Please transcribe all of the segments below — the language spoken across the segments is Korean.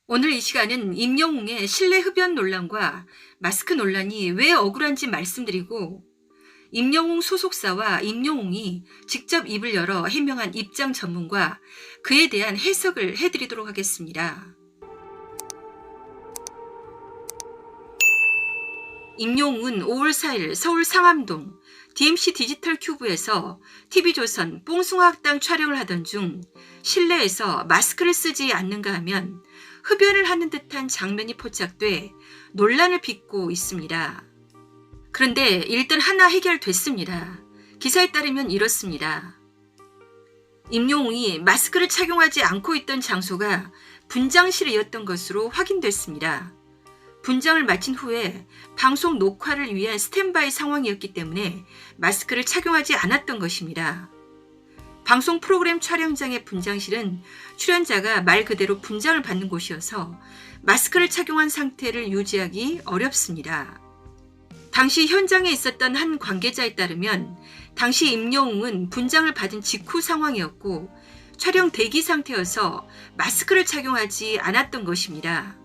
오늘 이 시간은 임영웅의 실내 흡연 논란과 마스크 논란이 왜 억울한지 말씀드리고, 임영웅 소속사와 임영웅이 직접 입을 열어 해명한 입장 전문과 그에 대한 해석을 해드리도록 하겠습니다. 임영웅은 5월 4일 서울 상암동 DMC 디지털 큐브에서 TV조선 뽕숭아학당 촬영을 하던 중 실내에서 마스크를 쓰지 않는가 하면 흡연을 하는 듯한 장면이 포착돼 논란을 빚고 있습니다. 그런데 일단 하나 해결됐습니다. 기사에 따르면 이렇습니다. 임영웅이 마스크를 착용하지 않고 있던 장소가 분장실이었던 것으로 확인됐습니다. 분장을 마친 후에 방송 녹화를 위한 스탠바이 상황이었기 때문에 마스크를 착용하지 않았던 것입니다. 방송 프로그램 촬영장의 분장실은 출연자가 말 그대로 분장을 받는 곳이어서 마스크를 착용한 상태를 유지하기 어렵습니다. 당시 현장에 있었던 한 관계자에 따르면 당시 임영웅은 분장을 받은 직후 상황이었고 촬영 대기 상태여서 마스크를 착용하지 않았던 것입니다.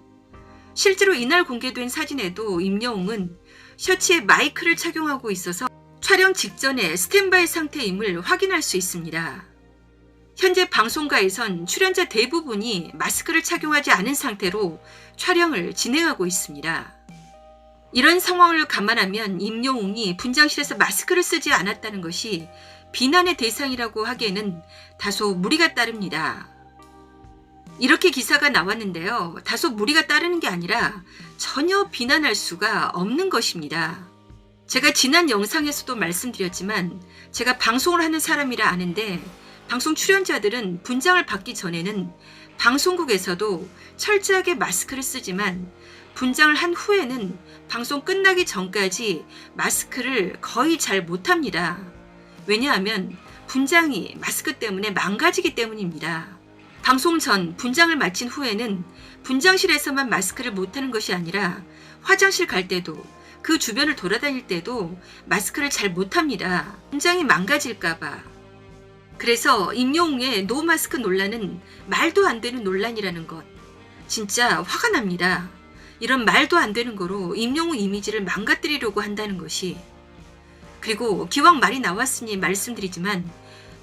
실제로 이날 공개된 사진에도 임영웅은 셔츠에 마이크를 착용하고 있어서 촬영 직전에 스탠바이 상태임을 확인할 수 있습니다. 현재 방송가에선 출연자 대부분이 마스크를 착용하지 않은 상태로 촬영을 진행하고 있습니다. 이런 상황을 감안하면 임영웅이 분장실에서 마스크를 쓰지 않았다는 것이 비난의 대상이라고 하기에는 다소 무리가 따릅니다. 이렇게 기사가 나왔는데요. 다소 무리가 따르는 게 아니라 전혀 비난할 수가 없는 것입니다. 제가 지난 영상에서도 말씀드렸지만 제가 방송을 하는 사람이라 아는데 방송 출연자들은 분장을 받기 전에는 방송국에서도 철저하게 마스크를 쓰지만 분장을 한 후에는 방송 끝나기 전까지 마스크를 거의 잘 못합니다. 왜냐하면 분장이 마스크 때문에 망가지기 때문입니다. 방송 전 분장을 마친 후에는 분장실에서만 마스크를 못하는 것이 아니라 화장실 갈 때도 그 주변을 돌아다닐 때도 마스크를 잘 못합니다. 분장이 망가질까봐. 그래서 임영웅의 노마스크 논란은 말도 안 되는 논란이라는 것. 진짜 화가 납니다. 이런 말도 안 되는 거로 임영웅 이미지를 망가뜨리려고 한다는 것이. 그리고 기왕 말이 나왔으니 말씀드리지만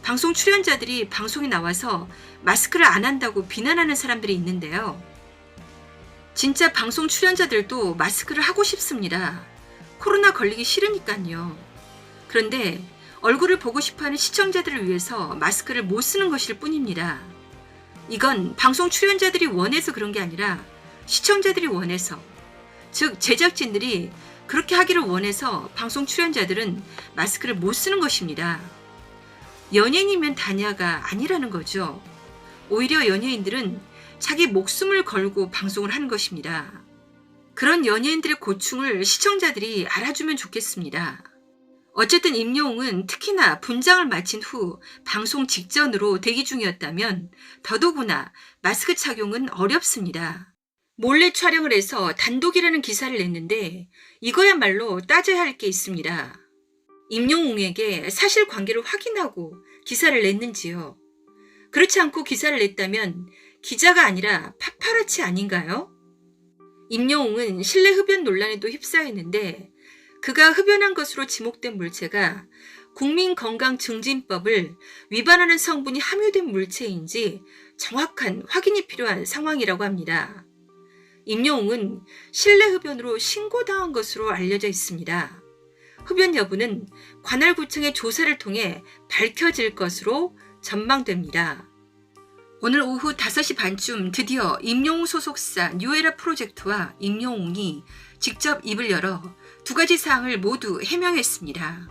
방송 출연자들이 방송에 나와서 마스크를 안 한다고 비난하는 사람들이 있는데요. 진짜 방송 출연자들도 마스크를 하고 싶습니다. 코로나 걸리기 싫으니까요. 그런데 얼굴을 보고 싶어하는 시청자들을 위해서 마스크를 못 쓰는 것일 뿐입니다. 이건 방송 출연자들이 원해서 그런 게 아니라 시청자들이 원해서, 즉 제작진들이 그렇게 하기를 원해서 방송 출연자들은 마스크를 못 쓰는 것입니다. 연예인이면 다냐가 아니라는 거죠. 오히려 연예인들은 자기 목숨을 걸고 방송을 하는 것입니다. 그런 연예인들의 고충을 시청자들이 알아주면 좋겠습니다. 어쨌든 임영웅은 특히나 분장을 마친 후 방송 직전으로 대기 중이었다면 더더구나 마스크 착용은 어렵습니다. 몰래 촬영을 해서 단독이라는 기사를 냈는데 이거야말로 따져야 할 게 있습니다. 임영웅에게 사실관계를 확인하고 기사를 냈는지요. 그렇지 않고 기사를 냈다면 기자가 아니라 파파라치 아닌가요? 임영웅은 실내 흡연 논란에도 휩싸였는데 그가 흡연한 것으로 지목된 물체가 국민건강증진법을 위반하는 성분이 함유된 물체인지 정확한 확인이 필요한 상황이라고 합니다. 임영웅은 실내 흡연으로 신고당한 것으로 알려져 있습니다. 흡연 여부는 관할구청의 조사를 통해 밝혀질 것으로 전망됩니다. 오늘 오후 5시 반쯤 드디어 임영웅 소속사 뉴에라 프로젝트와 임영웅이 직접 입을 열어 두 가지 사항을 모두 해명했습니다.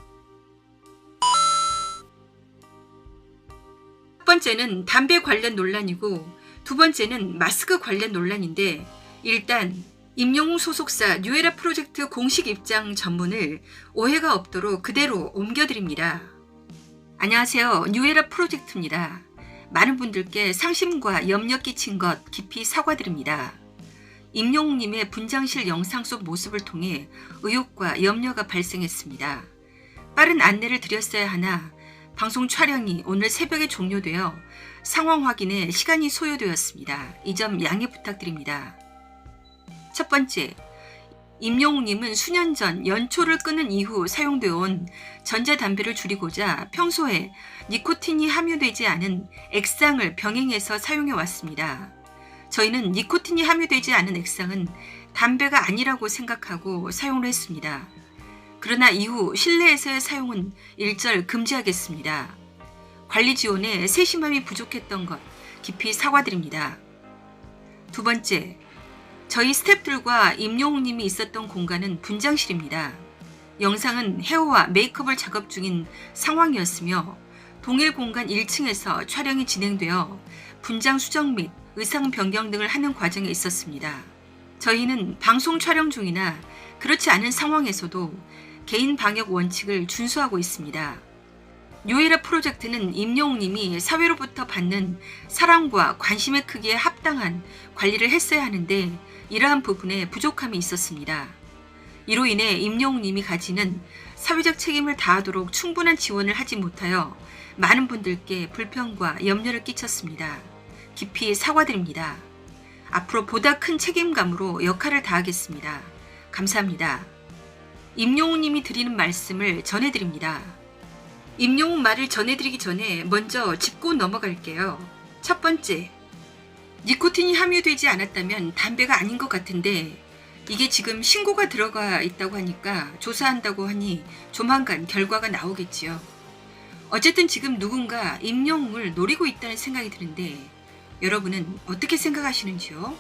첫 번째는 담배 관련 논란이고 두 번째는 마스크 관련 논란인데 일단 임영웅 소속사 뉴에라 프로젝트 공식 입장 전문을 오해가 없도록 그대로 옮겨드립니다. 안녕하세요. 뉴에라 프로젝트입니다. 많은 분들께 상심과 염려 끼친 것 깊이 사과드립니다. 임영웅님의 분장실 영상 속 모습을 통해 의혹과 염려가 발생했습니다. 빠른 안내를 드렸어야 하나 방송 촬영이 오늘 새벽에 종료되어 상황 확인에 시간이 소요되었습니다. 이 점 양해 부탁드립니다. 첫 번째, 임영웅님은 수년 전 연초를 끊은 이후 사용되어 온 전자담배를 줄이고자 평소에 니코틴이 함유되지 않은 액상을 병행해서 사용해 왔습니다. 저희는 니코틴이 함유되지 않은 액상은 담배가 아니라고 생각하고 사용을 했습니다. 그러나 이후 실내에서의 사용은 일절 금지하겠습니다. 관리 지원에 세심함이 부족했던 것 깊이 사과드립니다. 두 번째, 저희 스태프들과 임영웅님이 있었던 공간은 분장실입니다. 영상은 헤어와 메이크업을 작업 중인 상황이었으며 동일 공간 1층에서 촬영이 진행되어 분장 수정 및 의상 변경 등을 하는 과정에 있었습니다. 저희는 방송 촬영 중이나 그렇지 않은 상황에서도 개인 방역 원칙을 준수하고 있습니다. 뉴에라 프로젝트는 임영웅님이 사회로부터 받는 사랑과 관심의 크기에 합당한 관리를 했어야 하는데 이러한 부분에 부족함이 있었습니다. 이로 인해 임영웅님이 가지는 사회적 책임을 다하도록 충분한 지원을 하지 못하여 많은 분들께 불편과 염려를 끼쳤습니다. 깊이 사과드립니다. 앞으로 보다 큰 책임감으로 역할을 다하겠습니다. 감사합니다. 임영웅님이 드리는 말씀을 전해드립니다. 임영웅 말을 전해드리기 전에 먼저 짚고 넘어갈게요. 첫 번째, 니코틴이 함유되지 않았다면 담배가 아닌 것 같은데 이게 지금 신고가 들어가 있다고 하니까 조사한다고 하니 조만간 결과가 나오겠지요. 어쨌든 지금 누군가 임영웅을 노리고 있다는 생각이 드는데 여러분은 어떻게 생각하시는지요?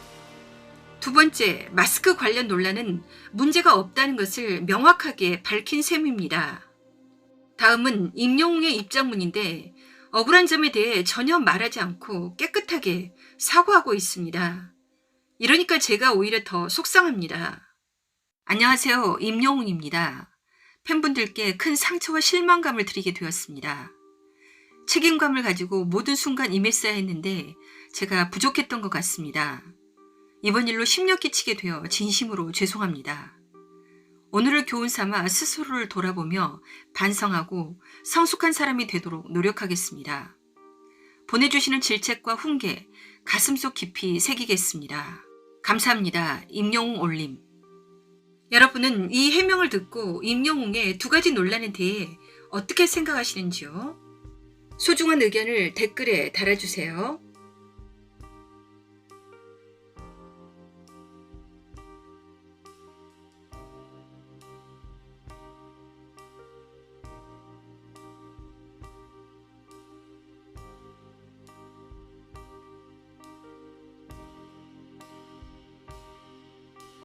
두 번째, 마스크 관련 논란은 문제가 없다는 것을 명확하게 밝힌 셈입니다. 다음은 임영웅의 입장문인데 억울한 점에 대해 전혀 말하지 않고 깨끗하게 사과하고 있습니다. 이러니까 제가 오히려 더 속상합니다. 안녕하세요. 임영웅입니다. 팬분들께 큰 상처와 실망감을 드리게 되었습니다. 책임감을 가지고 모든 순간 임했어야 했는데 제가 부족했던 것 같습니다. 이번 일로 심려 끼치게 되어 진심으로 죄송합니다. 오늘을 교훈 삼아 스스로를 돌아보며 반성하고 성숙한 사람이 되도록 노력하겠습니다. 보내주시는 질책과 훈계, 가슴속 깊이 새기겠습니다. 감사합니다. 임영웅 올림. 여러분은 이 해명을 듣고 임영웅의 두 가지 논란에 대해 어떻게 생각하시는지요? 소중한 의견을 댓글에 달아주세요.